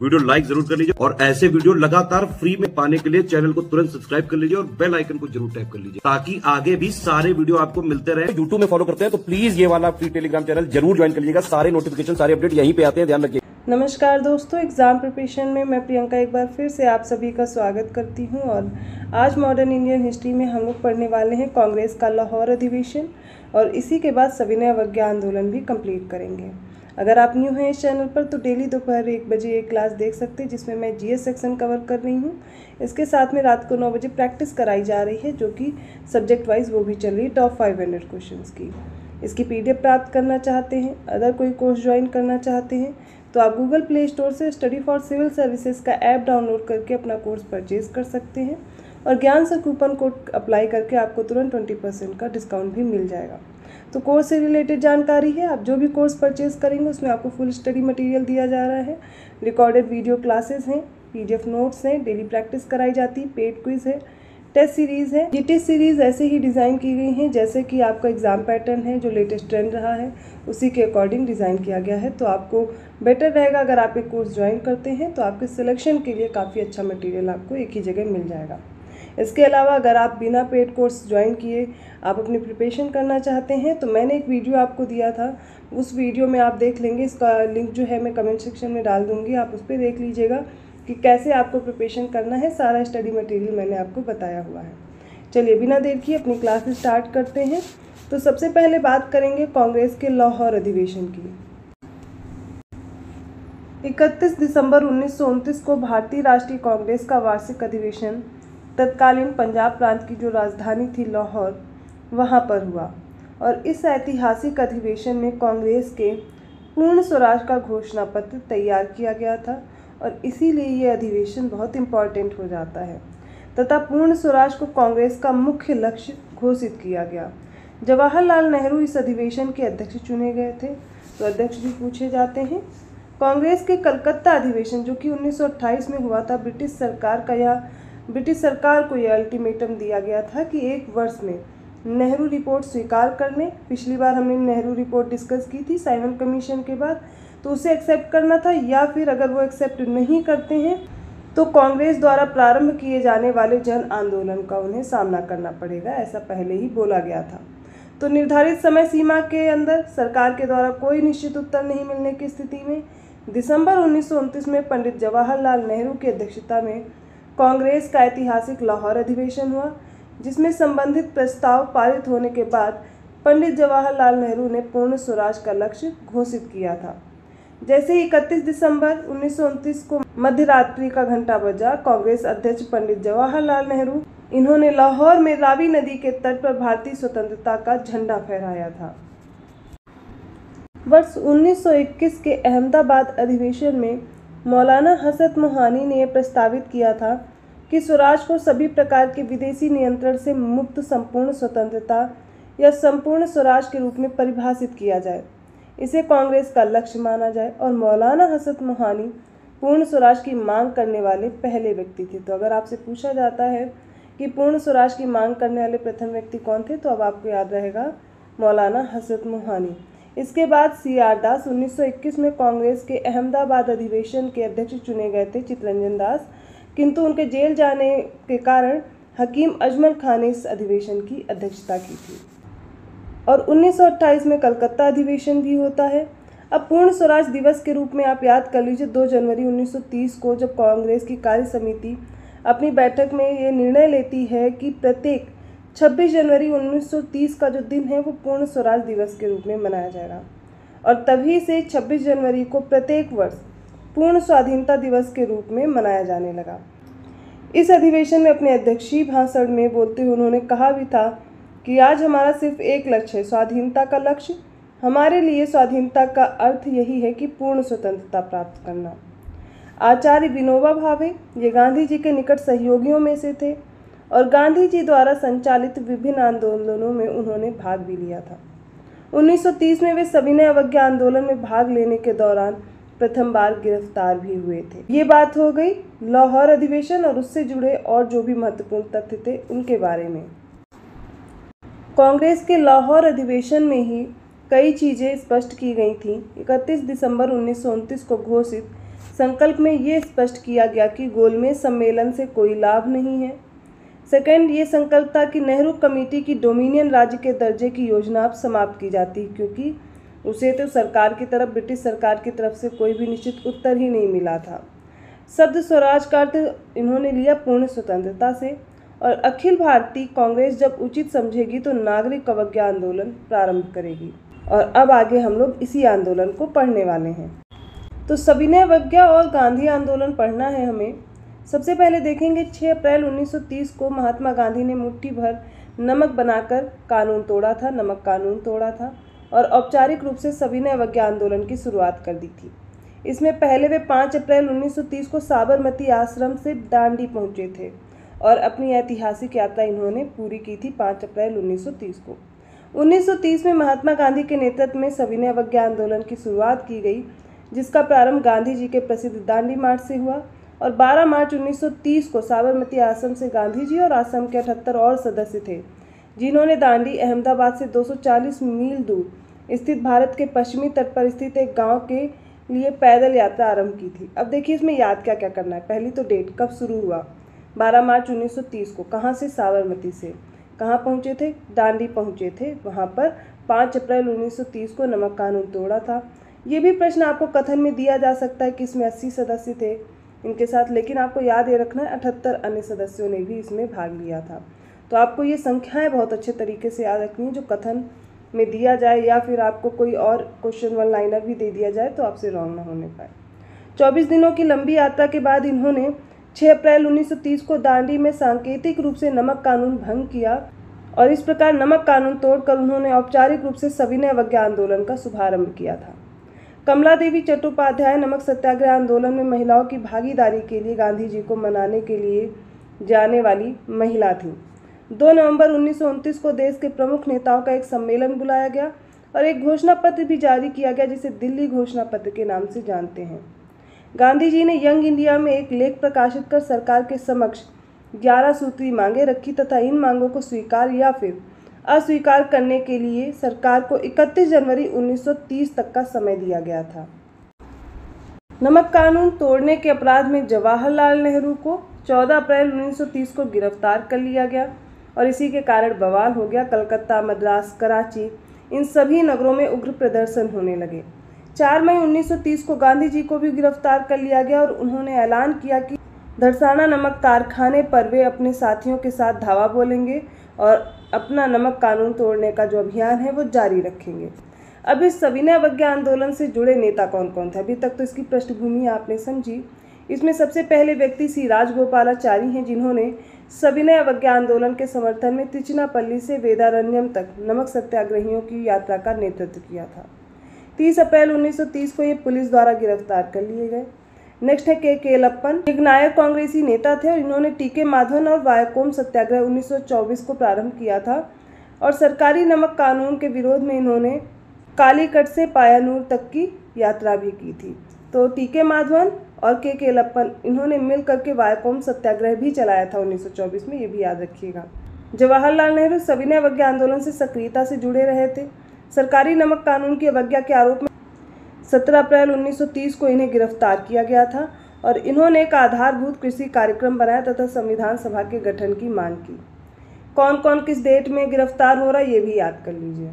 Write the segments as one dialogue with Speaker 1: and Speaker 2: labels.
Speaker 1: Video like जरूर कर लीजिए और ऐसे वीडियो लगातार फ्री में पाने के लिए चैनल को तुरंत सब्सक्राइब कर लीजिए और बेल आइकन को जरूर टैप कर लीजिए ताकि आगे भी सारे वीडियो आपको मिलते रहे। यूट्यूब में फॉलो करते हैं तो प्लीज ये वाला फ्री टेलीग्राम चैनल जरूर ज्वाइन कर लीजिएगा। सारे नोटिफिकेशन सारे अपडेट यहीं पे आते हैं, ध्यान रखिए।
Speaker 2: नमस्कार दोस्तों, एग्ज़ाम प्रिपरेशन में मैं प्रियंका एक बार फिर से आप सभी का स्वागत करती हूं। और आज मॉडर्न इंडियन हिस्ट्री में हम लोग पढ़ने वाले हैं कांग्रेस का लाहौर अधिवेशन और इसी के बाद सविनय अवज्ञा आंदोलन भी कंप्लीट करेंगे। अगर आप न्यू हैं इस चैनल पर तो डेली दोपहर 1 बजे एक क्लास देख सकते हैं जिसमें मैं जीएस सेक्शन कवर कर रही हूँ। इसके साथ में रात को 9 बजे प्रैक्टिस कराई जा रही है जो कि सब्जेक्ट वाइज वो भी चल रही है टॉप 500 क्वेश्चंस की। इसकी पीडीएफ प्राप्त करना चाहते हैं, अदर कोई कोर्स ज्वाइन करना चाहते हैं तो आप गूगल प्ले स्टोर से स्टडी फॉर सिविल सर्विसेज का ऐप डाउनलोड करके अपना कोर्स परचेज कर सकते हैं और ज्ञान सर कूपन कोड अप्लाई करके आपको तुरंत 20% का डिस्काउंट भी मिल जाएगा। तो कोर्स से रिलेटेड जानकारी है, आप जो भी कोर्स परचेज करेंगे उसमें आपको फुल स्टडी मटेरियल दिया जा रहा है, रिकॉर्डेड वीडियो क्लासेस हैं, पीडीएफ नोट्स हैं, डेली प्रैक्टिस कराई जाती है, पेड क्विज है, टेस्ट सीरीज़ है। ये टेस्ट सीरीज़ ऐसे ही डिज़ाइन की गई हैं जैसे कि आपका एग्ज़ाम पैटर्न है जो लेटेस्ट ट्रेंड रहा है उसी के अकॉर्डिंग डिज़ाइन किया गया है। तो आपको बेटर रहेगा अगर आप एक कोर्स ज्वाइन करते हैं तो आपके सिलेक्शन के लिए काफ़ी अच्छा मटेरियल आपको एक ही जगह मिल जाएगा। इसके अलावा अगर आप बिना पेड कोर्स ज्वाइन किए आप अपनी प्रिपरेशन करना चाहते हैं तो मैंने एक वीडियो आपको दिया था, उस वीडियो में आप देख लेंगे। इसका लिंक जो है मैं कमेंट सेक्शन में डाल दूँगी, आप उस पर देख लीजिएगा कि कैसे आपको प्रिपरेशन करना है। सारा स्टडी मटेरियल मैंने आपको बताया हुआ है। चलिए बिना देर किए अपनी क्लास स्टार्ट करते हैं। तो सबसे पहले बात करेंगे कांग्रेस के लाहौर अधिवेशन की। 31 दिसंबर 1929 को भारतीय राष्ट्रीय कांग्रेस का वार्षिक अधिवेशन तत्कालीन पंजाब प्रांत की जो राजधानी थी लाहौर वहाँ पर हुआ और इस ऐतिहासिक अधिवेशन में कांग्रेस के पूर्ण स्वराज का घोषणा पत्र तैयार किया गया था और इसीलिए ये अधिवेशन बहुत इम्पॉर्टेंट हो जाता है तथा पूर्ण स्वराज को कांग्रेस का मुख्य लक्ष्य घोषित किया गया। जवाहरलाल नेहरू इस अधिवेशन के अध्यक्ष चुने गए थे। तो अध्यक्ष भी पूछे जाते हैं। कांग्रेस के कलकत्ता अधिवेशन जो कि 1928 में हुआ था, ब्रिटिश सरकार को यह अल्टीमेटम दिया गया था कि 1 वर्ष में नेहरू रिपोर्ट स्वीकार करने, पिछली बार हमने नेहरू रिपोर्ट डिस्कस की थी साइमन कमीशन के बाद, तो उसे एक्सेप्ट करना था या फिर अगर वो एक्सेप्ट नहीं करते हैं तो कांग्रेस द्वारा प्रारंभ किए जाने वाले जन आंदोलन का उन्हें सामना करना पड़ेगा, ऐसा पहले ही बोला गया था। तो निर्धारित समय सीमा के अंदर सरकार के द्वारा कोई निश्चित उत्तर नहीं मिलने की स्थिति में दिसंबर 1929 में पंडित जवाहरलाल नेहरू की अध्यक्षता में कांग्रेस का ऐतिहासिक लाहौर अधिवेशन हुआ जिसमें संबंधित प्रस्ताव पारित होने के बाद पंडित जवाहरलाल नेहरू ने पूर्ण स्वराज का लक्ष्य घोषित किया था। जैसे ही 31 दिसंबर 1929 को मध्यरात्रि का घंटा बजा, कांग्रेस अध्यक्ष पंडित जवाहरलाल नेहरू इन्होंने लाहौर में रावी नदी के तट पर भारतीय स्वतंत्रता का झंडा फहराया था। वर्ष 1921 के अहमदाबाद अधिवेशन में मौलाना हसरत मोहानी ने यह प्रस्तावित किया था कि स्वराज को सभी प्रकार के विदेशी नियंत्रण से मुक्त संपूर्ण स्वतंत्रता या संपूर्ण स्वराज के रूप में परिभाषित किया जाए, इसे कांग्रेस का लक्ष्य माना जाए और मौलाना हसरत मोहानी पूर्ण स्वराज की मांग करने वाले पहले व्यक्ति थे। तो अगर आपसे पूछा जाता है कि पूर्ण स्वराज की मांग करने वाले प्रथम व्यक्ति कौन थे तो अब आपको याद रहेगा मौलाना हसरत मोहानी। इसके बाद सीआर दास 1921 में कांग्रेस के अहमदाबाद अधिवेशन के अध्यक्ष चुने गए थे, चित्तरंजन दास, किंतु उनके जेल जाने के कारण हकीम अजमल खान ने इस अधिवेशन की अध्यक्षता की थी। और 1928 में कलकत्ता अधिवेशन भी होता है। अब पूर्ण स्वराज दिवस के रूप में आप याद कर लीजिए 2 जनवरी 1930 को जब कांग्रेस की कार्य समिति अपनी बैठक में ये निर्णय लेती है कि प्रत्येक 26 जनवरी 1930 का जो दिन है वो पूर्ण स्वराज दिवस के रूप में मनाया जाएगा और तभी से 26 जनवरी को प्रत्येक वर्ष पूर्ण स्वाधीनता दिवस के रूप में मनाया जाने लगा। इस अधिवेशन में अपने अध्यक्षीय भाषण में बोलते हुए उन्होंने कहा भी था कि आज हमारा सिर्फ एक लक्ष्य है, स्वाधीनता का लक्ष्य। हमारे लिए स्वाधीनता का अर्थ यही है कि पूर्ण स्वतंत्रता प्राप्त करना। आचार्य विनोबा भावे ये गांधी जी के निकट सहयोगियों में से थे और गांधी जी द्वारा संचालित विभिन्न आंदोलनों में उन्होंने भाग भी लिया था। 1930 में वे सविनय अवज्ञा आंदोलन में भाग लेने के दौरान प्रथम बार गिरफ्तार भी हुए थे। ये बात हो गई लाहौर अधिवेशन और उससे जुड़े और जो भी महत्वपूर्ण तथ्य थे उनके बारे में। कांग्रेस के लाहौर अधिवेशन में ही कई चीज़ें स्पष्ट की गई थी। 31 दिसंबर 1929 को घोषित संकल्प में ये स्पष्ट किया गया कि गोलमेज सम्मेलन से कोई लाभ नहीं है। सेकंड, ये संकल्प था कि नेहरू कमेटी की डोमिनियन राज्य के दर्जे की योजना अब समाप्त की जाती, क्योंकि उसे तो सरकार की तरफ, ब्रिटिश सरकार की तरफ से कोई भी निश्चित उत्तर ही नहीं मिला था। शब्द स्वराज का अर्थ इन्होंने लिया पूर्ण स्वतंत्रता से। और अखिल भारतीय कांग्रेस जब उचित समझेगी तो नागरिक अवज्ञा आंदोलन प्रारंभ करेगी। और अब आगे हम लोग इसी आंदोलन को पढ़ने वाले हैं। तो सविनय अवज्ञा और गांधी आंदोलन पढ़ना है हमें। सबसे पहले देखेंगे 6 अप्रैल 1930 को महात्मा गांधी ने मुट्ठी भर नमक बनाकर कानून तोड़ा था, नमक कानून तोड़ा था और औपचारिक रूप से सविनय अवज्ञा आंदोलन की शुरुआत कर दी थी। इसमें पहले वे 5 अप्रैल 1930 को साबरमती आश्रम से दांडी पहुंचे थे और अपनी ऐतिहासिक यात्रा इन्होंने पूरी की थी 5 अप्रैल 1930 को। 1930 में महात्मा गांधी के नेतृत्व में सविनय अवज्ञा आंदोलन की शुरुआत की गई, जिसका प्रारंभ गांधी जी के प्रसिद्ध दांडी मार्च से हुआ और 12 मार्च 1930 को साबरमती आश्रम से गांधी जी और आश्रम के 78 और सदस्य थे, जिन्होंने दांडी अहमदाबाद से 240 मील दूर स्थित भारत के पश्चिमी तट पर स्थित एक गाँव के लिए पैदल यात्रा आरंभ की थी। अब देखिए इसमें याद क्या क्या करना है। पहली तो डेट, कब शुरू हुआ, 12 मार्च 1930 को। कहाँ से? साबरमती से। कहाँ पहुँचे थे? दांडी पहुँचे थे। वहाँ पर 5 अप्रैल 1930 को नमक कानून तोड़ा था। ये भी प्रश्न आपको कथन में दिया जा सकता है कि इसमें 80 सदस्य थे इनके साथ, लेकिन आपको याद ये रखना है 78 अन्य सदस्यों ने भी इसमें भाग लिया था। तो आपको ये संख्याएँ बहुत अच्छे तरीके से याद रखनी है। जो कथन में दिया जाए या फिर आपको कोई और क्वेश्चन वन लाइनर भी दे दिया जाए तो आपसे रॉन्ग ना होने पाए। 24 दिनों की लंबी यात्रा के बाद इन्होंने 6 अप्रैल 1930 को दांडी में सांकेतिक रूप से नमक कानून भंग किया और इस प्रकार नमक कानून तोड़कर उन्होंने औपचारिक रूप से सविनय अवज्ञा आंदोलन का शुभारंभ किया था। कमला देवी चट्टोपाध्याय नमक सत्याग्रह आंदोलन में महिलाओं की भागीदारी के लिए गांधी जी को मनाने के लिए जाने वाली महिला थी। 2 नवंबर 1929 को देश के प्रमुख नेताओं का एक सम्मेलन बुलाया गया और एक घोषणा पत्र भी जारी किया गया, जिसे दिल्ली घोषणा पत्र के नाम से जानते हैं। गांधी जी ने यंग इंडिया में एक लेख प्रकाशित कर सरकार के समक्ष 11 सूत्री मांगे रखी तथा इन मांगों को स्वीकार या फिर अस्वीकार करने के लिए सरकार को 31 जनवरी 1930 तक का समय दिया गया था। नमक कानून तोड़ने के अपराध में जवाहरलाल नेहरू को 14 अप्रैल 1930 को गिरफ्तार कर लिया गया और इसी के कारण बवाल हो गया। कलकत्ता, मद्रास, कराची, इन सभी नगरों में उग्र प्रदर्शन होने लगे। 4 मई 1930 को गांधी जी को भी गिरफ्तार कर लिया गया और उन्होंने ऐलान किया कि धरसाना नमक कारखाने पर वे अपने साथियों के साथ धावा बोलेंगे और अपना नमक कानून तोड़ने का जो अभियान है वो जारी रखेंगे। अब इस सविनय अवज्ञा आंदोलन से जुड़े नेता कौन कौन थे? अभी तक तो इसकी पृष्ठभूमि आपने समझी। इसमें सबसे पहले व्यक्ति श्री राजगोपालाचारी हैं, जिन्होंने सविनय अवज्ञा आंदोलन के समर्थन में तिरुचिरापल्ली से वेदारण्यम तक नमक सत्याग्रहियों की यात्रा का नेतृत्व किया था। 30 अप्रैल 1930 को ये पुलिस द्वारा गिरफ्तार कर लिए गए। नेक्स्ट है के केलप्पन, एक नायक कांग्रेसी नेता थे और इन्होंने टीके माधवन और वायकोम सत्याग्रह 1924 को प्रारंभ किया था और सरकारी नमक कानून के विरोध में इन्होंने कालीकट से पायानूर तक की यात्रा भी की थी। तो टीके माधवन और के केलप्पन इन्होंने मिल करके वायकोम सत्याग्रह भी चलाया था 1924 में, ये भी याद रखिएगा। जवाहरलाल नेहरू सविनय अवज्ञा आंदोलन से सक्रियता से जुड़े रहे थे। सरकारी नमक कानून की अवज्ञा के आरोप में 17 अप्रैल 1930 को इन्हें गिरफ्तार किया गया था और इन्होंने एक आधारभूत कृषि कार्यक्रम बनाया तथा संविधान सभा के गठन की मांग की। कौन कौन किस डेट में गिरफ्तार हो रहा है ये भी याद कर लीजिए।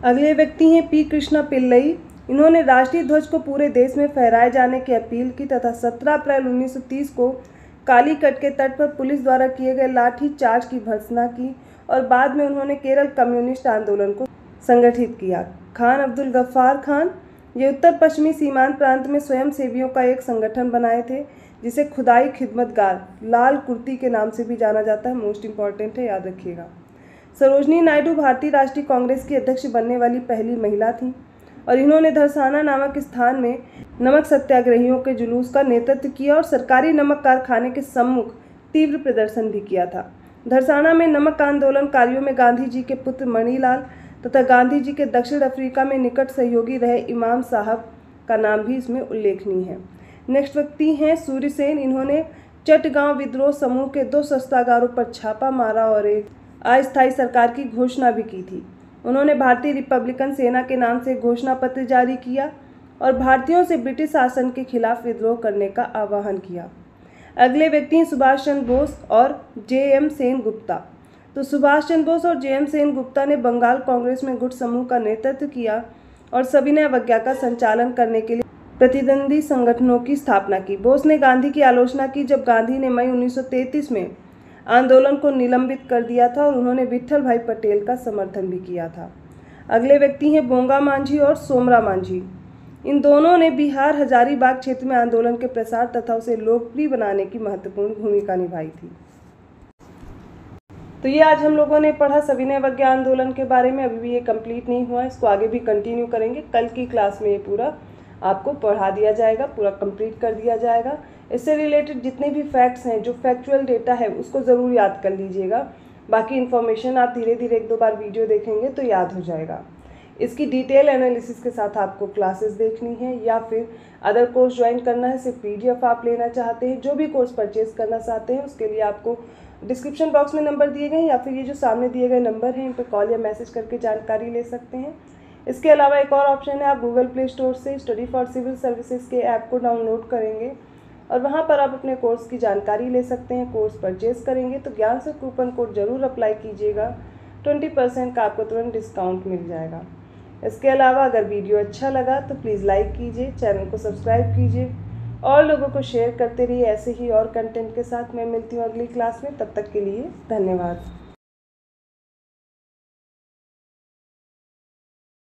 Speaker 2: अगले व्यक्ति हैं पी कृष्णा पिल्लई। इन्होंने राष्ट्रीय ध्वज को पूरे देश में फहराए जाने की अपील की तथा 17 अप्रैल 1930 को कालीकट के तट पर पुलिस द्वारा किए गए लाठी चार्ज की भर्त्सना की और बाद में उन्होंने केरल कम्युनिस्ट आंदोलन को संगठित किया। खान अब्दुल गफ्फार खान ये उत्तर पश्चिमी सीमांत प्रांत में स्वयं सेवियों का एक संगठन बनाए थे, जिसे खुदाई खिदमतगार लाल कुर्ती के नाम से भी जाना जाता है। मोस्ट इंपॉर्टेंट है, याद रखिएगा। सरोजनी नायडू भारतीय राष्ट्रीय कांग्रेस की अध्यक्ष बनने वाली पहली महिला थी और इन्होंने धरसाना नामक स्थान में नमक सत्याग्रहियों के जुलूस का नेतृत्व किया और सरकारी नमक कारखाने के सम्मुख तीव्र प्रदर्शन भी किया था। धरसाना में नमक आंदोलनकारियों में गांधी जी के पुत्र मणिलाल तथा गांधी जी के दक्षिण अफ्रीका में निकट सहयोगी रहे इमाम साहब का नाम भी इसमें उल्लेखनीय है। नेक्स्ट व्यक्ति हैं सूर्य सेन। इन्होंने चटगांव विद्रोह समूह के 2 शस्त्रागारों पर छापा मारा और एक अस्थायी सरकार की घोषणा भी की थी। उन्होंने भारतीय रिपब्लिकन सेना के नाम से घोषणा पत्र जारी किया और भारतीयों से ब्रिटिश शासन के खिलाफ विद्रोह करने का आह्वान किया। अगले व्यक्ति हैं सुभाष चंद्र बोस और जे.एम. सेनगुप्ता। तो सुभाष चंद्र बोस और जे.एम. सेनगुप्ता ने बंगाल कांग्रेस में गुट समूह का नेतृत्व किया और सविनय अवज्ञा का संचालन करने के लिए प्रतिद्वंदी संगठनों की स्थापना की। बोस ने गांधी की आलोचना की जब गांधी ने मई 1933 में आंदोलन को निलंबित कर दिया था और उन्होंने विट्ठल भाई पटेल का समर्थन भी किया था। अगले व्यक्ति हैं बोंगा मांझी और सोमरा मांझी। इन दोनों ने बिहार हजारीबाग क्षेत्र में आंदोलन के प्रसार तथा उसे लोकप्रिय बनाने की महत्वपूर्ण भूमिका निभाई थी। तो ये आज हम लोगों ने पढ़ा सविनय अवज्ञा आंदोलन के बारे में। अभी भी ये कंप्लीट नहीं हुआ, इसको आगे भी कंटिन्यू करेंगे। कल की क्लास में ये पूरा आपको पढ़ा दिया जाएगा, पूरा कंप्लीट कर दिया जाएगा। इससे रिलेटेड जितने भी फैक्ट्स हैं, जो फैक्चुअल डेटा है, उसको ज़रूर याद कर लीजिएगा। बाकी इन्फॉर्मेशन आप धीरे धीरे 1-2 बार वीडियो देखेंगे तो याद हो जाएगा। इसकी डिटेल एनालिसिस के साथ आपको क्लासेस देखनी है या फिर अदर कोर्स ज्वाइन करना है, सिर्फ PDF आप लेना चाहते हैं, जो भी कोर्स परचेज करना चाहते हैं, उसके लिए आपको डिस्क्रिप्शन बॉक्स में नंबर दिए गए हैं या फिर ये जो सामने दिए गए नंबर हैं, इन पर कॉल या मैसेज करके जानकारी ले सकते हैं। इसके अलावा एक और ऑप्शन है, आप गूगल प्ले स्टोर से स्टडी फॉर सिविल सर्विसेज के ऐप को डाउनलोड करेंगे और वहाँ पर आप अपने कोर्स की जानकारी ले सकते हैं। कोर्स परचेज करेंगे तो ज्ञान से कूपन कोड जरूर अप्लाई कीजिएगा, 20% का आपको तुरंत डिस्काउंट मिल जाएगा। इसके अलावा अगर वीडियो अच्छा लगा तो प्लीज़ लाइक कीजिए, चैनल को सब्सक्राइब कीजिए और लोगों को शेयर करते रहिए। ऐसे ही और कंटेंट के साथ मैं मिलती हूँ अगली क्लास में। तब तक के लिए धन्यवाद।